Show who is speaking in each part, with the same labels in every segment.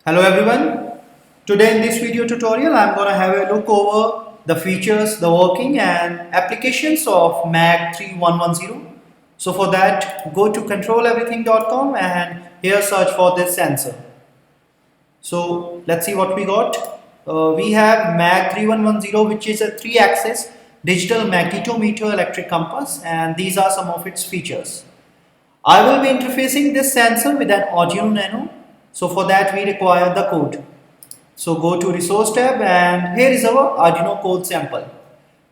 Speaker 1: Hello everyone. Today in this video tutorial I'm going to have a look over the features, the working and applications of MAG 3110. So for that go to controleverything.com and here search for this sensor. So let's see what we got. We have MAG 3110, which is a 3-axis digital magnetometer electric compass, and these are some of its features. I will be interfacing this sensor with an Arduino Nano. So for that we require the code. So go to resource tab and here is our Arduino code sample.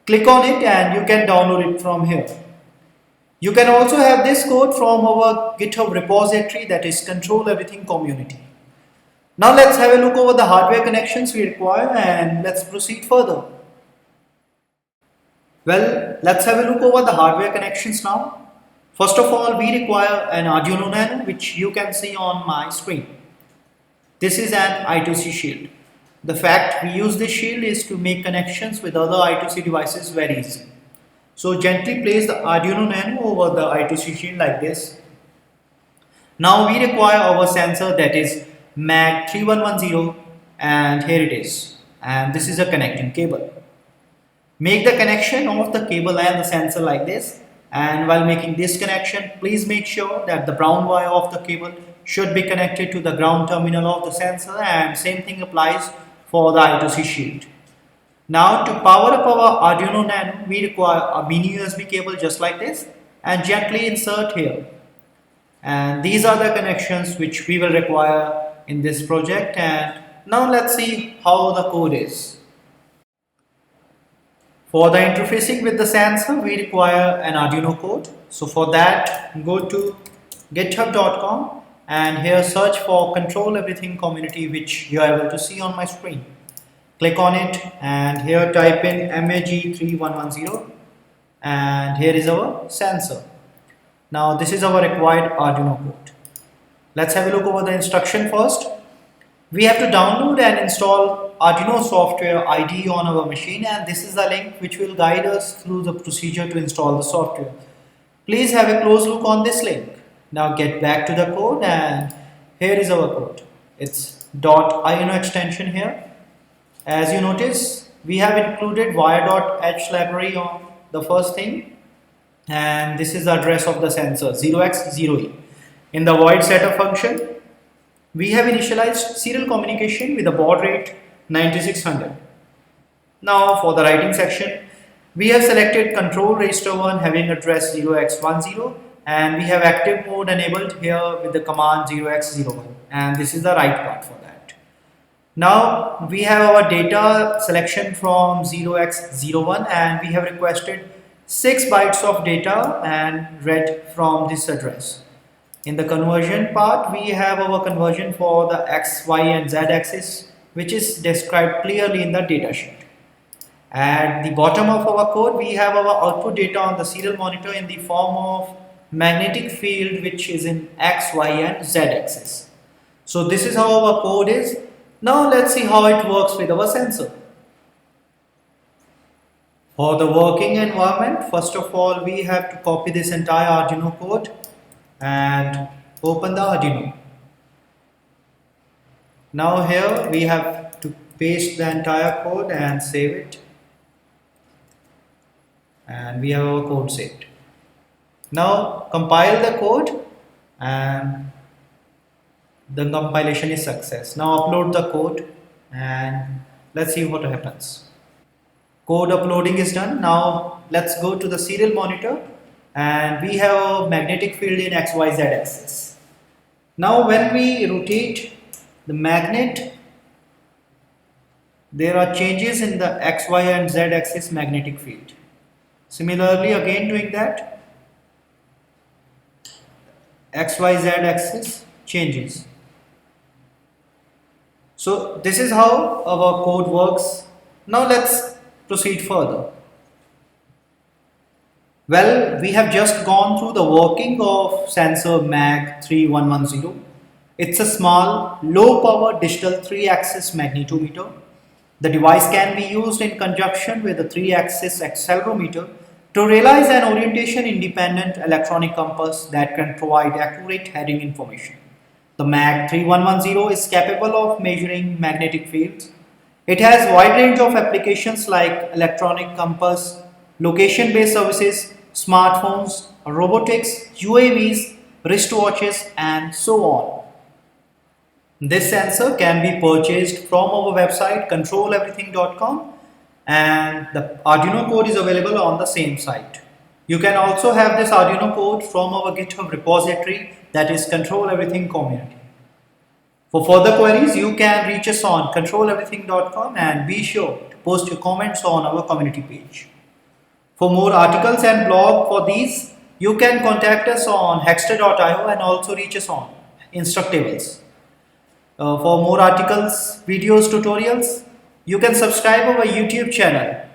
Speaker 1: Click on it and you can download it from here. You can also have this code from our GitHub repository, that is Control Everything Community. Now let's have a look over the hardware connections we require and let's proceed further. Well, let's have a look over the hardware connections now. First of all, we require an Arduino Nano, which you can see on my screen. This is an I2C shield. The fact we use this shield is to make connections with other I2C devices very easy. So gently place the Arduino Nano over the I2C shield like this. Now we require our sensor, that is MAG 3110, and here it is. And this is a connecting cable. Make the connection of the cable and the sensor like this, and while making this connection, please make sure that the brown wire of the cable should be connected to the ground terminal of the sensor, and same thing applies for the I2C shield. Now to power up our Arduino Nano, we require a mini USB cable just like this and gently insert here. And these are the connections which we will require in this project, and now let's see how the code is. For the interfacing with the sensor, we require an Arduino code. So for that, go to github.com and here search for Control Everything Community, which you are able to see on my screen. Click on it and here type in MAG3110 and here is our sensor. Now this is our required Arduino code. Let's have a look over the instruction first. We have to download and install Arduino software IDE on our machine, and this is the link which will guide us through the procedure to install the software. Please have a close look on this link. Now get back to the code and here is our code. It's .ino extension here. As you notice, we have included wire.h library on the first thing, and this is the address of the sensor 0x0e. In the void setup function, we have initialized serial communication with a baud rate 9600. Now for the writing section, we have selected control register 1 having address 0x10, and we have active mode enabled here with the command 0x01, and this is the write part for that. Now we have our data selection from 0x01 and we have requested 6 bytes of data and read from this address. In the conversion part, we have our conversion for the X, Y and Z axis, which is described clearly in the datasheet. At the bottom of our code, we have our output data on the serial monitor in the form of magnetic field, which is in X, Y and Z axis. So this is how our code is. Now let's see how it works with our sensor. For the working environment, first of all, we have to copy this entire Arduino code and open the Arduino. Now here we have to paste the entire code and save it, and we have our code saved. Now compile the code and the compilation is success. Now upload the code and let's see what happens. Code uploading is done. Now let's go to the serial monitor and we have a magnetic field in XYZ axis. Now when we rotate the magnet, there are changes in the X, Y and Z axis magnetic field. Similarly, again doing that, X, Y, Z axis changes. So this is how our code works. Now let's proceed further. Well, we have just gone through the working of sensor MAG 3110. It's a small, low power digital 3-axis magnetometer. The device can be used in conjunction with a 3-axis accelerometer to realize an orientation independent electronic compass that can provide accurate heading information. The MAC 3110 is capable of measuring magnetic fields. It has wide range of applications like electronic compass, location-based services, smartphones, robotics, UAVs, wristwatches, and so on. This sensor can be purchased from our website controleverything.com, and the Arduino code is available on the same site. You can also have this Arduino code from our GitHub repository, that is Control Everything Community. For further queries, you can reach us on controleverything.com and be sure to post your comments on our community page. For more articles and blog for these, you can contact us on hexter.io and also reach us on Instructables. For more articles, videos, tutorials, you can subscribe our YouTube channel.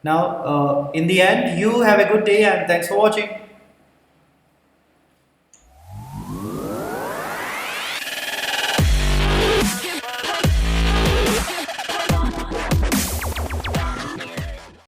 Speaker 1: Now, in the end, you have a good day and thanks for watching.